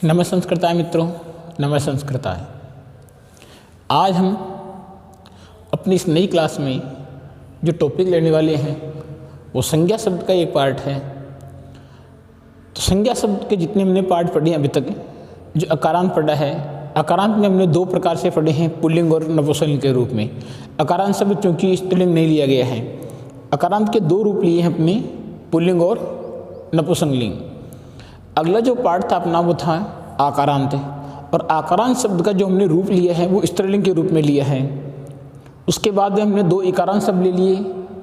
नमः संस्कृताय मित्रों, नमः संस्कृताय। आज हम अपनी इस नई क्लास में जो टॉपिक लेने वाले हैं वो संज्ञा शब्द का एक पार्ट है। तो संज्ञा शब्द के जितने हमने पार्ट पढ़े हैं अभी तक, जो अकारांत पढ़ा है, अकारांत में हमने दो प्रकार से पढ़े हैं, पुल्लिंग और नपुंसकलिंग के रूप में। अकारांत शब्द चूँकि स्त्रीलिंग नहीं लिया गया है, अकारांत के दो रूप लिए हैं अपने, पुल्लिंग और नपुंसकलिंग। अगला जो पार्ट था अपना वो था आकारांत, और आकारांत शब्द का जो हमने रूप लिया है वो स्त्रीलिंग के रूप में लिया है। उसके बाद हमने दो इकारांत शब्द ले लिए।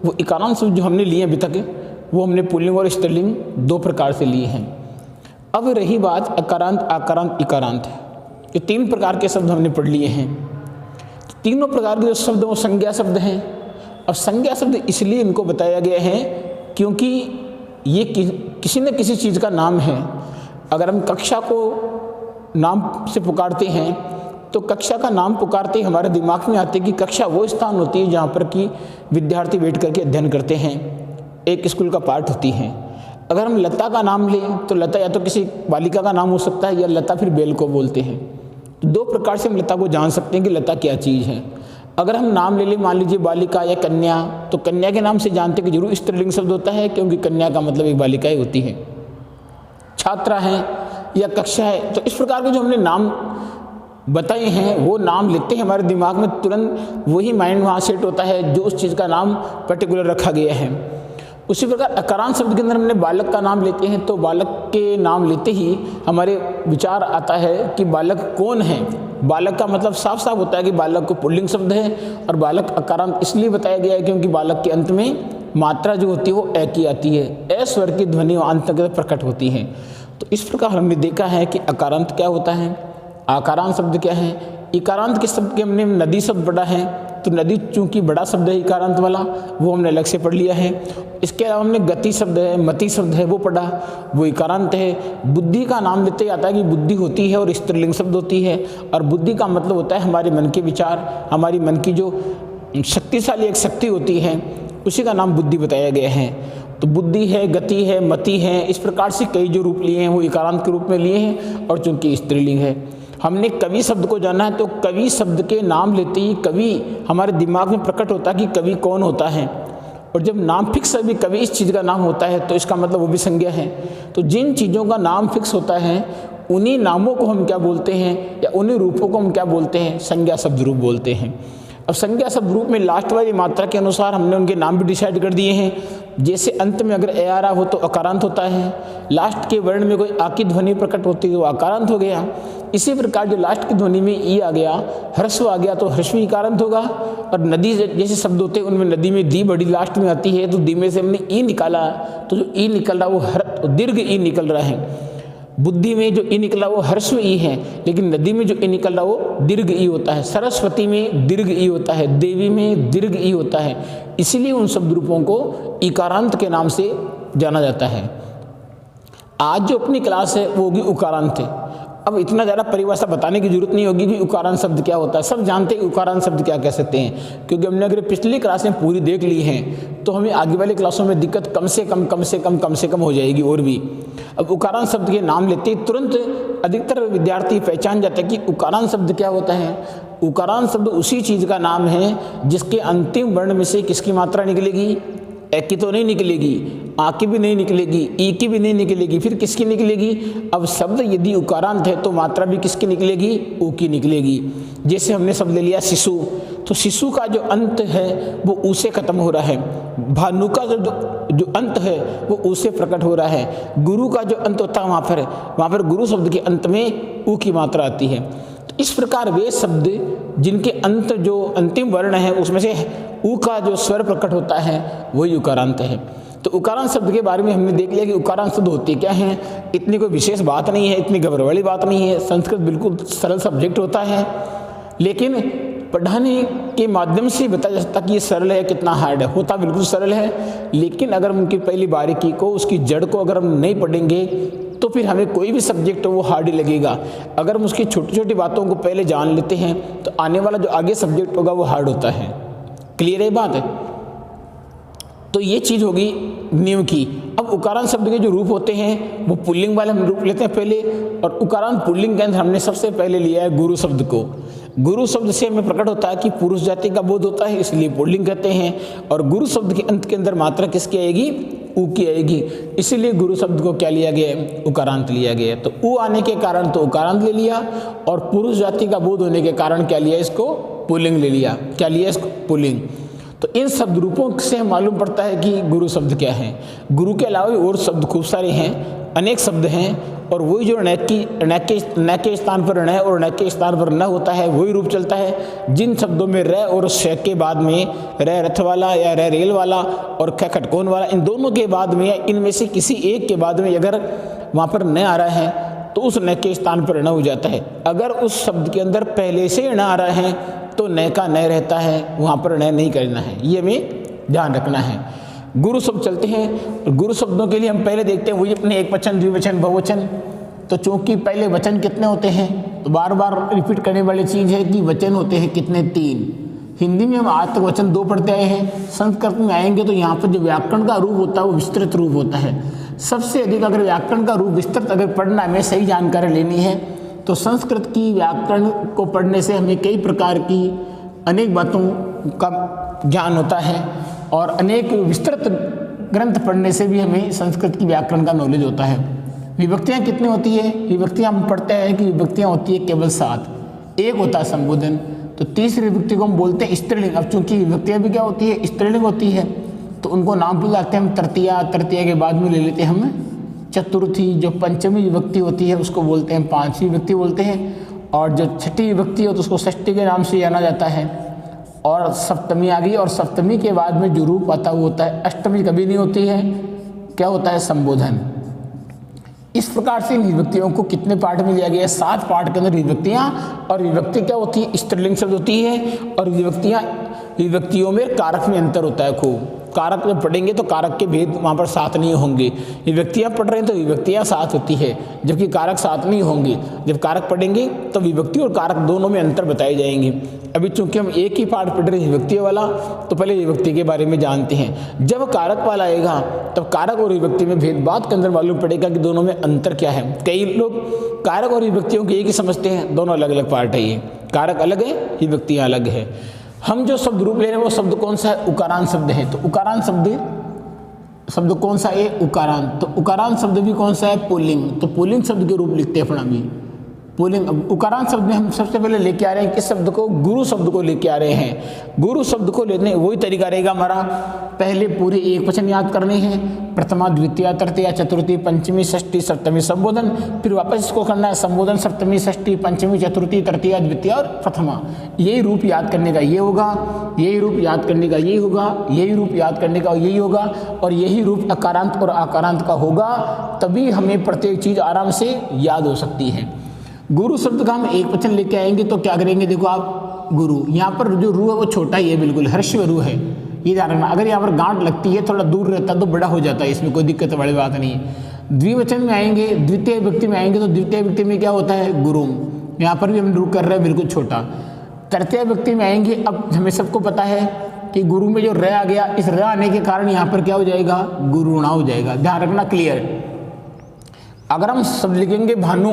वो इकारांत शब्द जो हमने लिए अभी तक वो हमने पुल्लिंग और स्त्रीलिंग दो प्रकार से लिए हैं। अब रही बात अकारांत, आकारांत, इकारांत, ये तीन प्रकार के शब्द हमने पढ़ लिए हैं। तो तीनों प्रकार के जो शब्द वो संज्ञा शब्द हैं। अब संज्ञा शब्द इसलिए इनको बताया गया है क्योंकि ये किसी न किसी चीज़ का नाम है। अगर हम कक्षा को नाम से पुकारते हैं तो कक्षा का नाम पुकारते ही हमारे दिमाग में आते कि कक्षा वो स्थान होती है जहाँ पर कि विद्यार्थी बैठ करके अध्ययन करते हैं, एक स्कूल का पार्ट होती है। अगर हम लता का नाम लें तो लता या तो किसी बालिका का नाम हो सकता है या लता फिर बेल को बोलते हैं। तो दो प्रकार से हम लता को जान सकते हैं कि लता क्या चीज़ है। अगर हम नाम ले लें, मान लीजिए बालिका या कन्या, तो कन्या के नाम से जानते कि जरूर स्त्रीलिंग शब्द होता है क्योंकि कन्या का मतलब एक बालिका ही होती है। छात्रा है या कक्षा है, तो इस प्रकार के जो हमने नाम बताए हैं वो नाम लेते हैं, हमारे दिमाग में तुरंत वही माइंड वहाँ सेट होता है जो उस चीज़ का नाम पर्टिकुलर रखा गया है। उसी प्रकार अकारांत शब्द के अंदर हमने बालक का नाम लेते हैं तो बालक के नाम लेते ही हमारे विचार आता है कि बालक कौन है। बालक का मतलब साफ साफ होता है कि बालक को पुल्लिंग शब्द है, और बालक अकारांत इसलिए बताया गया है क्योंकि बालक के अंत में मात्रा जो होती है वो ए की आती है, ए स्वर की ध्वनि अंत तक प्रकट होती है। तो इस प्रकार हमने देखा है कि अकारांत क्या होता है, आकारांत शब्द क्या है। इकारांत के शब्द के हमने नदी शब्द पढ़ा है, तो नदी चूंकि बड़ा शब्द है इकारांत वाला, वो हमने अलग से पढ़ लिया है। इसके अलावा हमने गति शब्द है, मति शब्द है वो पढ़ा, वो इकारांत है। बुद्धि का नाम लेते ही आता है कि बुद्धि होती है और स्त्रीलिंग शब्द होती है, और बुद्धि का मतलब होता है हमारे मन के विचार, हमारी मन की जो शक्तिशाली एक शक्ति होती है उसी का नाम बुद्धि बताया गया है। तो बुद्धि है, गति है, मति है, इस प्रकार से कई जो रूप लिए हैं वो इकारांत के रूप में लिए हैं, और चूंकि स्त्रीलिंग है। हमने कवि शब्द को जाना है तो कवि शब्द के नाम लेते ही कवि हमारे दिमाग में प्रकट होता है कि कवि कौन होता है, और जब नाम फिक्स है भी कवि इस चीज़ का नाम होता है तो इसका मतलब वो भी संज्ञा है। तो जिन चीज़ों का नाम फिक्स होता है उन्हीं नामों को हम क्या बोलते हैं, या उन्हीं रूपों को हम क्या बोलते हैं, संज्ञा शब्द रूप बोलते हैं। अब संज्ञा शब्द रूप में लास्ट वाली मात्रा के अनुसार हमने उनके नाम भी डिसाइड कर दिए हैं। जैसे अंत में अगर ए आ रहा हो तो अकारांत होता है, लास्ट के वर्ण में कोई आ की ध्वनि प्रकट होती है तो अकारांत हो गया। इसी प्रकार जो लास्ट की ध्वनि में ई आ गया, ह्रस्व आ गया तो ह्रस्व इकारांत होगा। और नदी जैसे शब्द होते हैं उनमें नदी में दी बड़ी लास्ट में आती है, तो दी में से हमने ई निकाला तो जो ई निकल रहा वो दीर्घ ई निकल रहा है। बुद्धि में जो ई निकला वो ह्रस्व ई है, लेकिन नदी में जो ई निकल रहा वो दीर्घ ई होता है। सरस्वती में दीर्घ ई होता है, देवी में दीर्घ ई होता है। इसीलिए उन शब्द रूपों को इकारांत के नाम से जाना जाता है। आज जो अपनी क्लास है वो होगी उकारांत है। अब इतना ज़्यादा परिभाषा बताने की जरूरत नहीं होगी कि उकारांत शब्द क्या होता है, सब जानते हैं उकारांत शब्द क्या कह सकते हैं, क्योंकि हमने अगर पिछली क्लासें पूरी देख ली हैं तो हमें आगे वाली क्लासों में दिक्कत कम से कम हो जाएगी और भी। अब उकारांत शब्द के नाम लेते ही तुरंत अधिकतर विद्यार्थी पहचान जाते हैं कि उकारांत शब्द क्या होता है। उकारांत शब्द उसी चीज़ का नाम है जिसके अंतिम वर्ण में से किसकी मात्रा निकलेगी, ए की तो नहीं निकलेगी, आ की भी नहीं निकलेगी, ई की भी नहीं निकलेगी, फिर किसकी निकलेगी। अब शब्द यदि उकारांत है तो मात्रा भी किसकी निकलेगी, ऊ की निकलेगी। जैसे हमने शब्द ले लिया शिशु, तो शिशु का जो अंत है वो ऊ से खत्म हो रहा है। भानु का जो अंत है वो ऊ से प्रकट हो रहा है। गुरु का जो अंत होता है वहाँ पर गुरु शब्द के अंत में ऊ की मात्रा आती है। तो इस प्रकार वे शब्द जिनके अंत जो अंतिम वर्ण है उसमें से ऊ का जो स्वर प्रकट होता है वही उकारांत है। तो उकारांत शब्द के बारे में हमने देख लिया कि उकारांत शब्द होते क्या हैं। इतनी कोई विशेष बात नहीं है, इतनी घबराने वाली बात नहीं है। संस्कृत बिल्कुल सरल सब्जेक्ट होता है, लेकिन पढ़ाने के माध्यम से बताया जा सकता कि ये सरल है, कितना हार्ड है। होता बिल्कुल सरल है, लेकिन अगर उनकी पहली बारीकी को, उसकी जड़ को अगर हम नहीं पढ़ेंगे तो फिर हमें कोई भी सब्जेक्ट हो वो हार्ड ही लगेगा। अगर हम उसकी छोटी छोटी बातों को पहले जान लेते हैं तो आने वाला जो आगे सब्जेक्ट होगा वो हार्ड होता है। क्लियर है बात है। तो ये चीज़ होगी नियम की। अब उकारांत शब्द के जो रूप होते हैं वो पुल्लिंग वाले हम रूप लेते हैं पहले, और उकारांत पुल्लिंग के अंदर हमने सबसे पहले लिया है गुरु शब्द को। गुरु शब्द से हमें प्रकट होता है कि पुरुष जाति का बोध होता है, इसलिए पुल्लिंग कहते हैं। और गुरु शब्द के अंत के अंदर मात्रा किसकी आएगी? ऊ की आएगी, इसीलिए गुरु शब्द को क्या लिया गया? उकारांत लिया गया। तो ऊ आने के कारण तो उकारांत ले लिया, और पुरुष जाति का बोध होने के कारण क्या लिया? इसको पुल्लिंग ले लिया। क्या लिया? इसको पुल्लिंग। तो इन शब्द रूपों से मालूम पड़ता है कि गुरु शब्द क्या है। गुरु के अलावा भी और शब्द खूब सारे हैं, अनेक शब्द हैं, और वही जो न के स्थान पर न और न के स्थान पर न होता है वही रूप चलता है। जिन शब्दों में र और श के बाद में र रथ वाला या र रेल वाला और ख खटकोन वाला, इन दोनों के बाद में या इनमें से किसी एक के बाद में अगर वहाँ पर न आ रहा है तो उस न के स्थान पर न हो जाता है। अगर उस शब्द के अंदर पहले से न आ रहा है तो न का न रहता है, वहाँ पर न नहीं करना है, ये हमें ध्यान रखना है। गुरु शब्द चलते हैं। गुरु शब्दों के लिए हम पहले देखते हैं वही अपने एक वचन, द्विवचन, बहुवचन। तो चूंकि पहले वचन कितने होते हैं, तो बार बार रिपीट करने वाली चीज़ है कि वचन होते हैं कितने? 3। हिंदी में हम आज तक वचन 2 पढ़ते आए हैं। संस्कृत में आएंगे तो यहाँ पर जो व्याकरण का रूप होता है वो विस्तृत रूप होता है। सबसे अधिक अगर व्याकरण का रूप विस्तृत अगर पढ़ना, हमें सही जानकारी लेनी है, तो संस्कृत की व्याकरण को पढ़ने से हमें कई प्रकार की अनेक बातों का ज्ञान होता है, और अनेक विस्तृत ग्रंथ पढ़ने से भी हमें संस्कृत की व्याकरण का नॉलेज होता है। विभक्तियाँ कितनी होती है? विभक्तियाँ हम पढ़ते हैं कि विभक्तियाँ होती है केवल 7। एक होता है संबोधन, तो तीसरी विभक्ति को हम बोलते हैं स्त्रीलिंग। अब चूंकि विभक्तियाँ भी क्या होती है? स्त्रीलिंग होती है, तो उनको नाम बुलाते हैं हम तृतीया। तृतीया के बाद में ले लेते हैं हम चतुर्थी। जो पंचमी विभक्ति होती है उसको बोलते हैं पांचवी विभक्ति बोलते हैं, और जो छठी विभक्ति हो तो उसको षष्ठी के नाम से जाना जाता है। और सप्तमी आ गई, और सप्तमी के बाद में जो रूप आता है वो होता है अष्टमी, कभी नहीं होती है, क्या होता है? संबोधन। इस प्रकार से विभक्तियों को कितने पार्ट में लिया गया है? 7 पार्ट के अंदर विभक्तियाँ। और विभक्ति क्या होती है? स्त्रीलिंग शब्द होती है, और विभक्तियों में कारक में अंतर होता है खूब। कारक में पढ़ेंगे तो कारक के भेद वहाँ पर साथ नहीं होंगे। विभक्तियाँ पढ़ रहे हैं तो विभक्तियाँ साथ होती है, जबकि कारक साथ नहीं होंगे। जब कारक पढ़ेंगे तो विभक्ति और कारक दोनों में अंतर बताए जाएंगे। अभी चूंकि हम एक ही पार्ट पढ़ रहे हैं विभक्तियों वाला, तो पहले विभक्ति के बारे में जानते हैं। जब कारक वाला आएगा तब कारक और विभक्ति में भेदभाव के अंदर मालूम पड़ेगा कि दोनों में अंतर क्या है। कई लोग कारक और विभक्तियों को एक ही समझते हैं, दोनों अलग अलग पार्ट है। ये कारक अलग है, विभक्तियाँ अलग है। हम जो शब्द रूप ले रहे हैं वो शब्द कौन सा है? उकारांत शब्द है। तो उकारांत शब्द कौन सा है? उकारांत। तो उकारांत शब्द भी कौन सा है? पुल्लिंग। तो पुल्लिंग शब्द के रूप लिखते हैं अपना भी पुल्लिंग। उकारांत शब्द में हम सबसे पहले लेके आ रहे हैं किस शब्द को? गुरु शब्द को लेके आ रहे हैं। गुरु शब्द को लेने वही तरीका रहेगा हमारा, पहले पूरे एक वचन याद करने हैं, प्रथमा, द्वितीय, तृतीया, चतुर्थी, पंचमी, षष्ठी, सप्तमी, संबोधन। फिर वापस इसको करना है संबोधन, सप्तमी, षष्ठी, पंचमी, चतुर्थी, तृतीया, द्वितीय और प्रथमा। यही रूप याद करने का ये होगा, यही रूप याद करने का यही होगा, यही रूप याद करने का यही होगा, और यही रूप अकारांत और आकारांत का होगा। तभी हमें प्रत्येक चीज़ आराम से याद हो सकती है। गुरु शब्द का हम एक वचन लेके आएंगे तो क्या करेंगे? देखो आप, गुरु, यहाँ पर जो रू है वो छोटा ही है, बिल्कुल हर्षव रू है, ये ध्यान रखना। अगर यहाँ पर गांठ लगती है, थोड़ा दूर रहता है तो बड़ा हो जाता है, इसमें कोई दिक्कत वाली बात नहीं है। द्विवचन में आएंगे, द्वितीय विभक्ति में आएंगे तो द्वितीय विभक्ति में क्या होता है? गुरुम। यहाँ पर भी हम रू कर रहे हैं, बिल्कुल छोटा। तृतीय विभक्ति में आएंगे, अब हमें सबको पता है कि गुरु में जो र आ गया, इस र आने के कारण यहाँ पर क्या हो जाएगा? गुरुणा हो जाएगा, ध्यान रखना, क्लियर। अगर हम शब्द लिखेंगे भानु,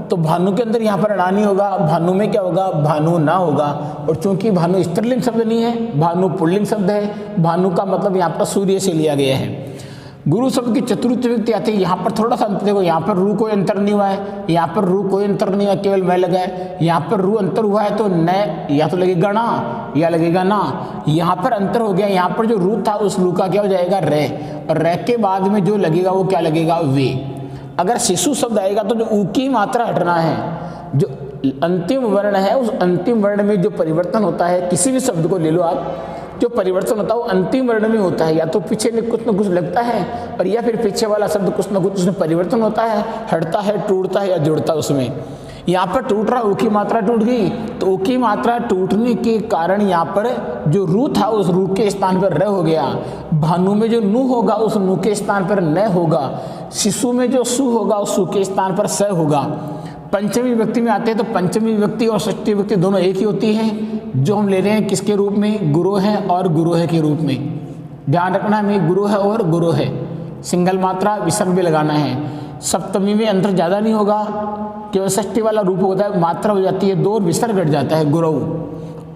तो भानु के अंदर यहाँ पर ना नहीं होगा, भानु में क्या होगा? भानु ना होगा। और चूंकि भानु स्त्रीलिंग शब्द नहीं है, भानु पुल्लिंग शब्द है, भानु का मतलब यहाँ पर सूर्य से लिया गया है। गुरु शब्द की चतुर्थ विभक्ति आती है, यहाँ पर थोड़ा सा अंतर देखो, यहाँ पर रू कोई अंतर नहीं हुआ है, यहाँ पर रू कोई अंतर नहीं हुआ, केवल मैं लगा है। यहाँ पर रू अंतर हुआ है तो न या तो लगेगा ना या लगेगा ना, यहाँ पर अंतर हो गया। यहाँ पर जो रू था उस रू का क्या हो जाएगा? रे, और रे के बाद में जो लगेगा वो क्या लगेगा? वे। अगर शिशु शब्द आएगा तो जो ऊ की मात्रा हटना है, जो अंतिम वर्ण है उस अंतिम वर्ण में जो परिवर्तन होता है, किसी भी शब्द को ले लो आप, जो परिवर्तन होता है वो अंतिम वर्ण में होता है। या तो पीछे में कुछ न कुछ लगता है, और या फिर पीछे वाला शब्द कुछ न कुछ उसमें परिवर्तन होता है, हटता है, टूटता है या जुड़ता है उसमें। यहाँ पर टूट रहा, ऊ की मात्रा टूट गई, तो ऊ की मात्रा टूटने के कारण यहाँ पर जो रू था उस रू के स्थान पर र हो गया। भानु में जो नु होगा उस नु के स्थान पर न होगा। शिशु में जो सु होगा उस सु के स्थान पर स होगा। पंचमी विभक्ति में आते हैं तो पंचमी विभक्ति और षष्ठी विभक्ति दोनों एक ही होती हैं, जो हम ले रहे हैं किसके रूप में? गुरु है और गुरु है के रूप में। ध्यान रखना, में गुरु है और गुरु है। सिंगल मात्रा विसर्ग भी लगाना है। सप्तमी में अंतर ज़्यादा नहीं होगा, केवल षष्ठी वाला रूप होता है, मात्रा हो जाती है 2 और विसर्ग घट जाता है गुरु।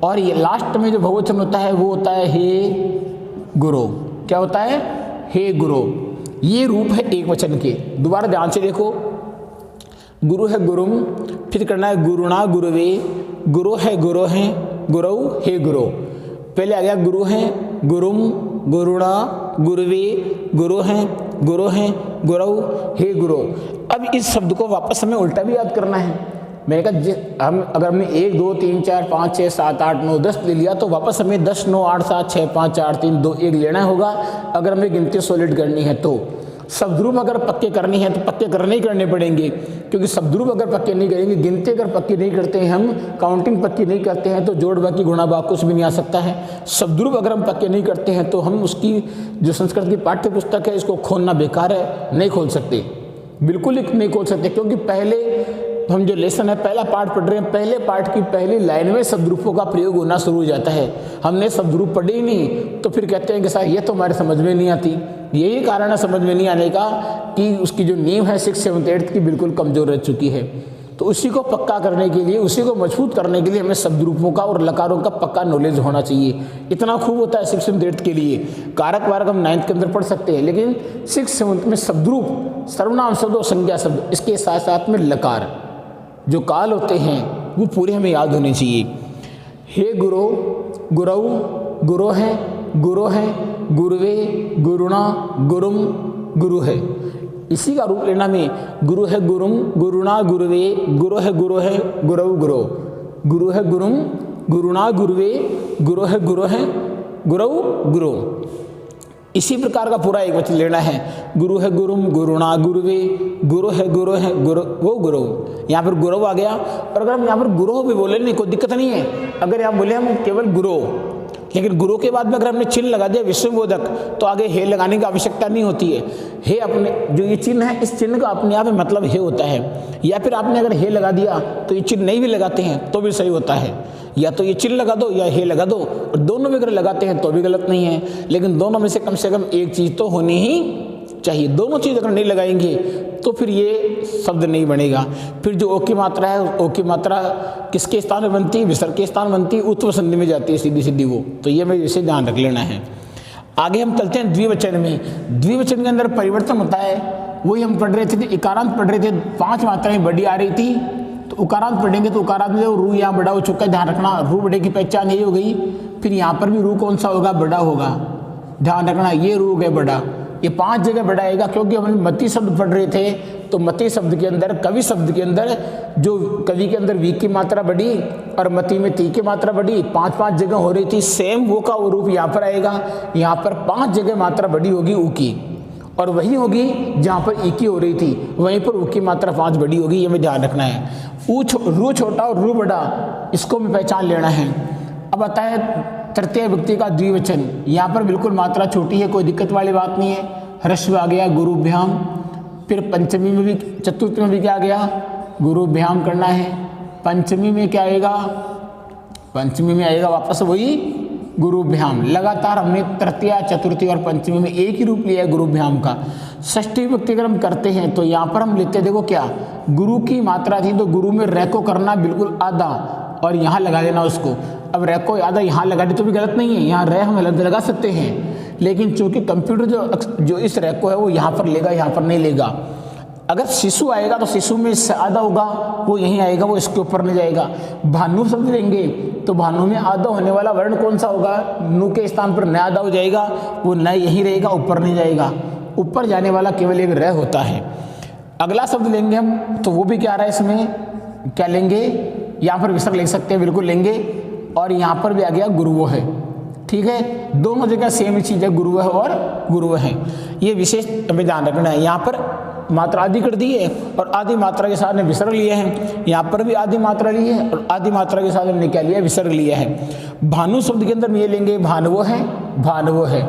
और ये लास्ट में जो बहुवचन होता है वो होता है हे गुरु। क्या होता है? हे गुरु। ये रूप है एक वचन के। दोबारा ध्यान से देखो, गुरु है गुरुम, फिर करना है गुरुणा गुरुवे, गुरु है गुरु हैं, गुरु हे गुरु। पहले आ गया गुरु हैं गुरुम, गुरुणा गुरुवे, गुरु हैं गुरु गुरु हे गुरु। अब इस शब्द को वापस हमें उल्टा भी याद करना है। मैंने कहा हम अगर हमने 1 2 3 4 5 6 7 8 9 10 ले लिया तो वापस हमें 10 9 8 7 6 5 4 3 2 1 लेना होगा अगर हमें गिनती सॉलिड करनी है तो। शब्दरूप अगर पक्के करनी है तो पक्के करने ही करने पड़ेंगे, क्योंकि शब्दरूप अगर पक्के नहीं करेंगे, गिनती अगर पक्की नहीं करते हैं, हम काउंटिंग पक्की नहीं करते हैं तो जोड़ बाकी गुणा बाकी कुछ भी नहीं आ सकता है। शब्दरूप अगर हम पक्के नहीं करते हैं तो हम उसकी जो संस्कृत की पाठ्य पुस्तक है इसको खोलना बेकार है, नहीं खोल सकते, बिल्कुल ही नहीं खोल सकते। क्योंकि पहले हम जो लेसन है पहला पार्ट पढ़ रहे हैं, पहले पार्ट की पहली लाइन में शब्दरूपों का प्रयोग होना शुरू हो जाता है। हमने शब्दरूप पढ़े ही नहीं तो फिर कहते हैं कि सर ये तो हमारे समझ में नहीं आती। यही कारण है समझ में नहीं आने का कि उसकी जो नींव है 6th 7th 8th की बिल्कुल कमजोर रह चुकी है। तो उसी को पक्का करने के लिए, उसी को मजबूत करने के लिए हमें शब्दरूपों का और लकारों का पक्का नॉलेज होना चाहिए। इतना खूब होता है 6th 7th 8th के लिए। कारक वारक हम 9th के अंदर पढ़ सकते हैं, लेकिन 6th 7th में शब्दरूप, सर्वनाम शब्द और संज्ञा शब्द, इसके साथ साथ में लकार जो काल होते हैं वो पूरे हमें याद होने चाहिए। हे गुरु, गुरु, गुरु है गुरुवे, गुरुणा गुरुम, गुरु है। इसी का रूप लेना में गुरु है गुरुम, गुरुणा गुरुवे, गुरु है गुरु गुरु, गुरु है गुरुम, गुरुणा गुरुवे, गुरु है गुरु गुरु। इसी प्रकार का पूरा एक वचन लेना है। गुरु है गुरुम, गुरुणा गुरुवे, गुरु है गुरु वो गुरु। यहाँ पर गुरु आ गया। और अगर हम यहाँ पर गुरु भी बोले नहीं कोई दिक्कत नहीं है। अगर यहाँ बोले हम केवल गुरु, लेकिन गुरु के बाद में अगर हमने चिन्ह लगा दिया विश्वबोधक तो आगे हे लगाने की आवश्यकता नहीं होती है। हे अपने जो ये चिन्ह है इस चिन्ह का अपने आप में मतलब हे होता है। या फिर आपने अगर हे लगा दिया तो ये चिन्ह नहीं भी लगाते हैं तो भी सही होता है। या तो ये चिन्ह लगा दो या हे लगा दो, और दोनों भी अगर लगाते हैं तो भी गलत नहीं है। लेकिन दोनों में से कम एक चीज़ तो होनी ही चाहिए। दोनों चीज़ अगर नहीं लगाएंगे तो फिर ये शब्द नहीं बनेगा। फिर जो ओ की मात्रा है, ओ की मात्रा किसके स्थान में बनती है? विसर्ग के स्थान बनती है, उत्तर संधि में जाती है सीधी सीधी वो। तो ये हमें इसे ध्यान रख लेना है। आगे हम चलते हैं द्विवचन में। द्विवचन के अंदर परिवर्तन होता है। वही हम पढ़ रहे थे, इकारांत पढ़ रहे थे, 5 मात्राएं बड़ी आ रही थी। तो उकारांत पढ़ेंगे तो उकारांत में रू यहाँ बड़ा हो चुका है, ध्यान रखना। रू बड़े की पहचान यही हो गई। फिर यहाँ पर भी रू कौन सा होगा? बड़ा होगा, ध्यान रखना। ये रू है बड़ा, ये 5 जगह बड़ा आएगा। क्योंकि हम मति शब्द पढ़ रहे थे तो मति शब्द के अंदर, कवि शब्द के अंदर, जो कवि के अंदर वी की मात्रा बड़ी और मति में ती की मात्रा बड़ी, 5-5 जगह हो रही थी। सेम वो का वो रूप यहाँ पर आएगा। यहाँ पर 5 जगह मात्रा बड़ी होगी ऊ की, और वही होगी जहाँ पर ई की हो रही थी, वहीं पर ऊ की मात्रा 5 बड़ी होगी। ये हमें ध्यान रखना है। रू छोटा और रू बड़ा, इसको हमें पहचान लेना है। अब आता है तृतीय व्यक्ति का द्विवचन। यहाँ पर बिल्कुल मात्रा छोटी है, कोई दिक्कत वाली बात नहीं है। ह्रस्व आ गया गुरुभ्याम। फिर पंचमी में भी, चतुर्थी में भी क्या आ गया? गुरुभ्याम करना है। पंचमी में क्या आएगा? पंचमी में आएगा वापस वही गुरुभ्याम। लगातार हमने तृतीय, चतुर्थी और पंचमी में एक ही रूप लिया है गुरुभ्याम का। षष्ठी व्यक्ति अगर हम करते हैं तो यहाँ पर हम लेते, देखो क्या गुरु की मात्रा थी तो गुरु में रै को करना बिल्कुल आधा और यहाँ लगा देना उसको। अब रै को आधा यहाँ लगा दे तो भी गलत नहीं है, यहाँ रै हम अलग लगा सकते हैं। लेकिन चूंकि कंप्यूटर जो इस रै को है वो यहाँ पर लेगा, यहाँ पर नहीं लेगा। अगर शिशु आएगा तो शिशु में इससे आधा होगा, वो यहीं आएगा, वो इसके ऊपर नहीं जाएगा। भानु शब्द लेंगे तो भानु में आधा होने वाला वर्ण कौन सा होगा? नु के स्थान पर न आधा हो जाएगा, वो न यहीं रहेगा, ऊपर नहीं जाएगा। ऊपर जाने वाला केवल एक रै होता है। अगला शब्द लेंगे हम तो वो भी क्या आ रहा है इसमें? क्या लेंगे? यहाँ पर विसर्ग ले सकते हैं, बिल्कुल लेंगे। और यहाँ पर भी आ गया गुरुवो है। ठीक है, दोनों जगह सेम ही चीज़ है, गुरुवो है और गुरुवो है। ये विशेष हमें ध्यान रखना है। यहाँ पर मात्रा आदि कर दी है और आदि मात्रा के साथ ने विसर्ग लिए हैं। यहाँ पर भी आदि मात्रा ली है और आदि मात्रा के साथ हमने क्या लिया? विसर्ग लिया है। भानु शब्द के अंदर ये लेंगे भानुवो है, भानुवो है।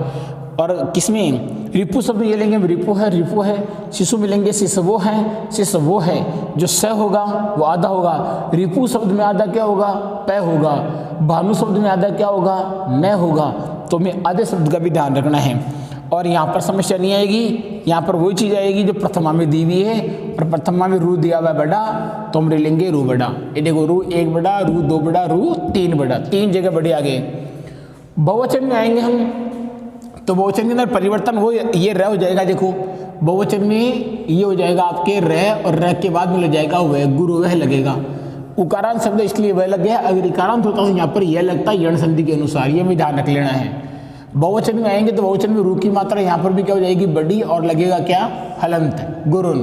और किसमें? रिपु शब्द ये लेंगे रिपु है, रिपु है। शिशु मिलेंगे शिशवो है, शिशवो है। जो स होगा वो आधा होगा। रिपु शब्द में आधा क्या होगा? पै होगा। भानु शब्द में आधा क्या होगा? न होगा। तो हमें आधे शब्द का भी ध्यान रखना है। और यहाँ पर समस्या नहीं आएगी। यहाँ पर वही चीज़ आएगी जो प्रथमा में दी हुई है, और प्रथमा में रू दिया हुआ बड़ा, तो हम ले लेंगे रू बड़ा। ये देखो रू 1 बड़ा, रू 2 बड़ा, रू 3 बड़ा, 3 जगह बड़े आ गए। बहुवचन में आएंगे हम, तो बहुवचन के अंदर परिवर्तन वो ये र हो जाएगा। देखो बहुवचन में ये हो जाएगा आपके र, और र के बाद में लग जाएगा वह, गुरु वह लगेगा। उकारांत शब्द इसलिए वह लग गया, अगर इकारांत होता तो यहाँ पर यह लगता है यण संधि के अनुसार, ये भी ध्यान रख लेना है। बहुवचन में आएंगे तो बहुवचन में रू की मात्रा यहाँ पर भी क्या हो जाएगी, बड़ी, और लगेगा क्या, हलंत, गुरुन।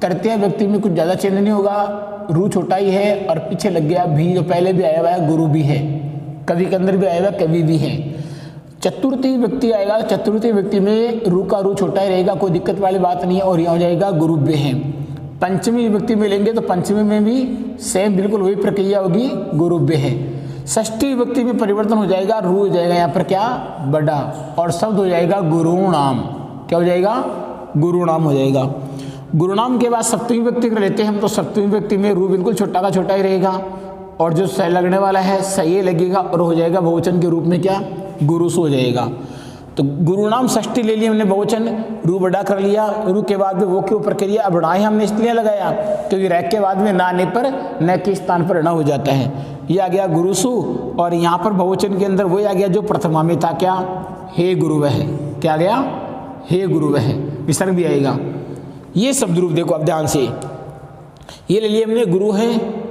तृतीय व्यक्ति में कुछ ज़्यादा चेंज नहीं होगा, रू छोटा ही है और पीछे लग गया भी, जो पहले भी आया हुआ है गुरु भी है, कवि के अंदर भी आया हुआ है, कवि भी है। चतुर्थी व्यक्ति आएगा, चतुर्थी व्यक्ति में रू का रू छोटा ही रहेगा, कोई दिक्कत वाली बात नहीं है, और यहाँ हो जाएगा गुरुव्य है। पंचमी व्यक्ति में लेंगे तो पंचमी में भी सेम बिल्कुल वही प्रक्रिया होगी, गुरुव्य है। षष्ठी व्यक्ति में परिवर्तन हो जाएगा, रू हो जाएगा यहाँ पर क्या, बड़ा, और शब्द हो जाएगा गुरुनाम। क्या हो जाएगा, गुरुनाम हो जाएगा। गुरुनाम के बाद सप्तमी व्यक्ति कर लेते हैं हम, तो सप्तमी व्यक्ति में रू बिल्कुल छोटा का छोटा ही रहेगा, और जो स लगने वाला है सही लगेगा, और हो जाएगा बहुवचन के रूप में क्या, गुरुसु हो जाएगा। तो गुरुनाम षष्ठी ले लिया हमने बहुवचन, रू बड़ा कर लिया, रू के बाद में वो के ऊपर करिए, अब ढ़ाई हमने इसलिए लगाया क्योंकि रैक के बाद में ना आने पर न के स्थान पर न हो जाता है। ये आ गया गुरुसु, और यहाँ पर बहुवचन के अंदर वही आ गया जो प्रथमा में था, क्या, हे गुरुवह है। क्या आ गया, हे गुरुवह है, विसर्ग भी आएगा। ये शब्द रूप देखो अब ध्यान से, ये ले लिए हमने, गुरु है,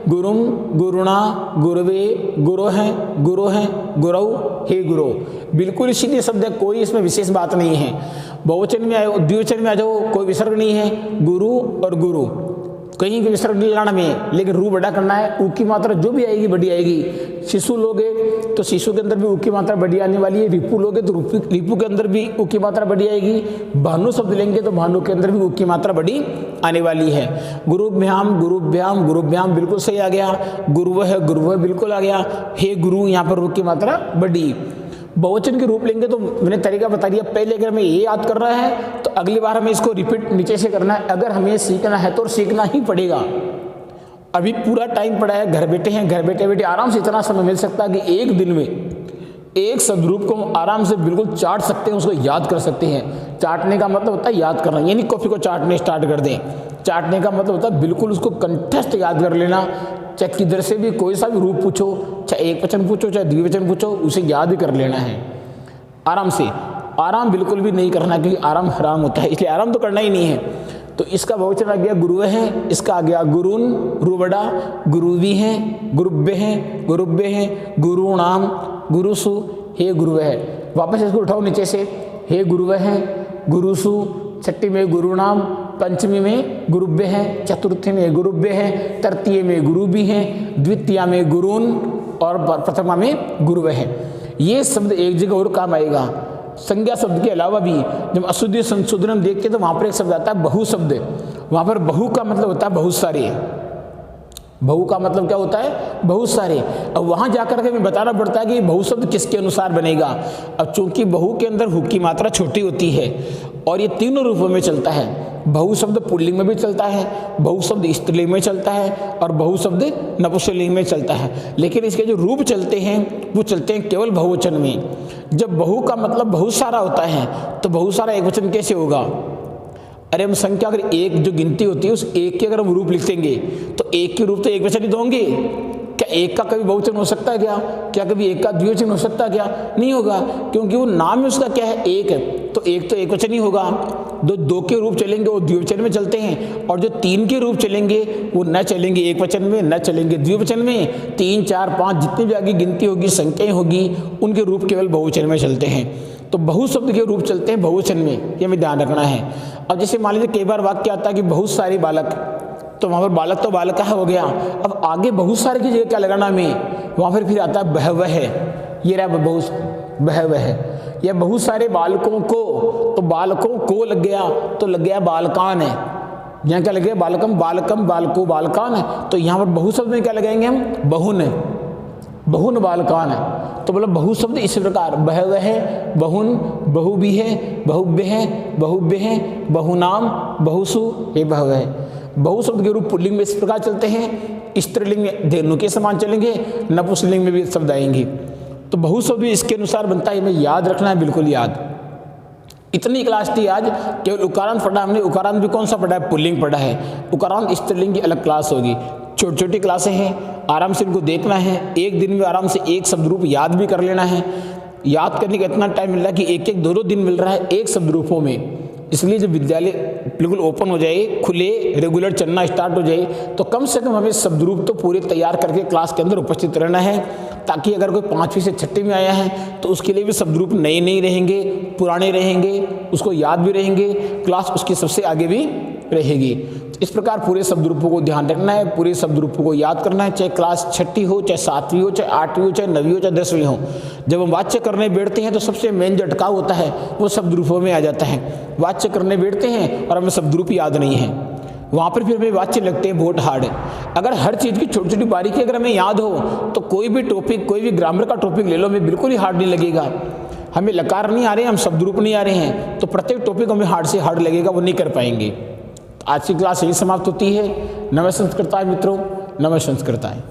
गुरुम, गुरुणा, गुरुवे, गुरु हैं, गुरु हैं, गुरु, हे गुरु, बिल्कुल सीधे शब्द है, कोई इसमें विशेष बात नहीं है। बहुवचन में आए, द्विवचन में आ जाओ, कोई विसर्ग नहीं है, गुरु और गुरु, कहीं भी विसर्ग नहीं लगाना में, लेकिन रू बड़ा करना है। ऊ की मात्रा जो भी आएगी बड़ी आएगी। शिशु लोगे तो शिशु के अंदर भी ऊ की मात्रा बड़ी आने वाली है। रिपु लोगे तो रिपु के अंदर भी ऊ की मात्रा बड़ी आएगी। भानु शब्द लेंगे तो भानु के अंदर भी ऊ की मात्रा बड़ी आने वाली है। गुरुभ्याम, गुरुभ्याम, गुरुभ्याम बिल्कुल सही आ गया। गुरुवह, गुरुवह बिल्कुल आ गया। हे गुरु, यहाँ पर रू की मात्रा बड़ी। बहुवचन के रूप लेंगे तो मैंने तरीका बता दिया। पहले अगर हमें ये याद करना है तो अगली बार हमें इसको रिपीट नीचे से करना है। अगर हमें सीखना है तो सीखना ही पड़ेगा। अभी पूरा टाइम पड़ा है, घर बैठे हैं, घर बैठे बैठे आराम से इतना समय मिल सकता है कि एक दिन में एक शब्द रूप को हम आराम से बिल्कुल चाट सकते हैं, उसको याद कर सकते हैं। चाटने का मतलब होता है याद करना, यानी कॉफी को चाटने स्टार्ट कर दें। चाटने का मतलब होता है बिल्कुल उसको कंठस्थ याद कर लेना। चाहे किधर से भी कोई सा भी रूप पूछो, चाहे एक वचन पूछो चाहे द्विवचन पूछो, उसे याद ही कर लेना है आराम से। आराम बिल्कुल भी नहीं करना क्योंकि आराम हराम होता है, इसलिए आराम तो करना ही नहीं है। तो इसका बहुवचन आ गया गुरुवे है, इसका आ गया गुरुन, रुबड़ा, गुरुवी हैं, गुरुब्बे हैं, गुरुब्बे हैं, गुरुणाम, गुरुसु, हे गुरुवे है। वापस इसको उठाओ नीचे से। हे गुरुवे हैं, गुरुसु, छठी में गुरुनाम, पंचमी में गुरुब्बे हैं, चतुर्थी में गुरुब्बे हैं, तृतीय में गुरु भी हैं, द्वितीय में गुरुन और प्रथमा में गुरुवे हैं। ये शब्द एक जगह और काम आएगा। संज्ञा शब्द के अलावा भी जब अशुद्धि संशोधन हम देखते हैं तो वहाँ पर एक शब्द आता है बहु शब्द। वहाँ पर बहु का मतलब होता है बहुत सारे। बहु का मतलब क्या होता है? बहुत सारे। अब वहाँ जाकर के हमें बताना पड़ता है कि बहु शब्द किसके अनुसार बनेगा। अब चूंकि बहु के अंदर हु की मात्रा छोटी होती है और ये तीनों रूपों में चलता है। बहु शब्द पुल्लिंग में भी चलता है, बहु शब्द स्त्रीलिंग में चलता है और बहु शब्द नपुंसकलिंग में चलता है। लेकिन इसके जो रूप चलते हैं वो चलते हैं केवल बहुवचन में। जब बहु का मतलब बहुत सारा होता है तो बहुत सारा एक वचन कैसे होगा? अरे हम संख्या अगर एक जो गिनती होती है उस एक के अगर हम रूप लिख देंगे तो एक के रूप तो एक वचन ही दोगे। क्या एक का कभी बहुवचन हो सकता है क्या? क्या कभी एक का द्विवचन हो सकता है क्या? नहीं होगा, क्योंकि वो नाम में उसका क्या है? एक है, तो एक तो एक वचन ही होगा। दो के रूप चलेंगे वो द्विवचन में चलते हैं, और जो तीन के रूप चलेंगे वो न चलेंगे एक वचन में, न चलेंगे द्विवचन में। 3, 4, 5 जितनी भी आगे गिनती होगी, संख्याएं होगी, उनके रूप केवल बहुवचन में चलते हैं। तो बहु शब्द के रूप चलते हैं बहुवचन में, ये हमें ध्यान रखना है। अब जैसे मान लीजिए कई बार वाक्य आता है कि बहुत सारे बालक, तो वहाँ पर बालक तो बालका हो गया। अब आगे बहुत सारे की जगह क्या लगाना हमें? वहाँ पर फिर आता है बहवह है। ये रहा बहवह है, या बहुत सारे बालकों को, तो बालकों को लग गया तो लग गया बालकान है। यहाँ क्या लग गया? बालकम, बालकम, बालको, बालकान है। तो यहाँ पर बहु शब्द में क्या लगाएंगे हम? बहुन, बहुन बालकान है। तो मतलब बहु शब्द इस प्रकार बहवह है, बहुन, बहु भी है, बहुब्य है, बहुब्य है, बहुनाम, बहुसु, ये बहवह है। बहु शब्द के रूप पुल्लिंग में इस प्रकार चलते हैं, स्त्रीलिंग में धेनु के समान चलेंगे, नपुंसकलिंग में भी शब्द आएंगे। तो बहु शब्द भी इसके अनुसार बनता है, हमें याद रखना है, बिल्कुल याद। इतनी क्लास थी आज, केवल उकारांत पढ़ा हमने। उकारांत भी कौन सा पढ़ा है? पुल्लिंग पढ़ा है। उकारांत स्त्रीलिंग की अलग क्लास होगी। छोटी छोटी क्लासें हैं, आराम से इनको देखना है। एक दिन में आराम से एक शब्द रूप याद भी कर लेना है। याद करने का इतना टाइम मिल रहा है कि एक एक 2-2 दिन मिल रहा है एक शब्द रूपों में। इसलिए जब विद्यालय बिल्कुल ओपन हो जाए, खुले, रेगुलर चलना स्टार्ट हो जाए, तो कम से कम हमें शब्द रूप तो पूरे तैयार करके क्लास के अंदर उपस्थित रहना है, ताकि अगर कोई 5वीं से 6वीं में आया है तो उसके लिए भी शब्द रूप नए नहीं रहेंगे, पुराने रहेंगे, उसको याद भी रहेंगे, क्लास उसकी सबसे आगे भी रहेगी। इस प्रकार पूरे शब्द रूपों को ध्यान रखना है, पूरे शब्द रूपों को याद करना है, चाहे क्लास 6ठी हो, चाहे 7वीं हो, चाहे 8वीं हो, चाहे 9वीं हो, चाहे 10वीं हो। जब हम वाच्य करने बैठते हैं तो सबसे मेन झटका होता है वो शब्द रूपों में आ जाता है। वाच्य करने बैठते हैं और हमें शब्द रूप याद नहीं है, वहाँ पर फिर हमें वाच्य लगते हैं बहुत हार्ड। अगर हर चीज़ की छोटी छोटी बारीकी अगर हमें याद हो तो कोई भी टॉपिक, कोई भी ग्रामर का टॉपिक ले लो, हमें बिल्कुल ही हार्ड नहीं लगेगा। हमें लकार नहीं आ रहे हैं, हम शब्द रूप नहीं आ रहे हैं, तो प्रत्येक टॉपिक हमें हार्ड से हार्ड लगेगा, वो नहीं कर पाएंगे। आज की क्लास यही समाप्त होती है। नमः संस्कृताय मित्रों, नमः संस्कृताय।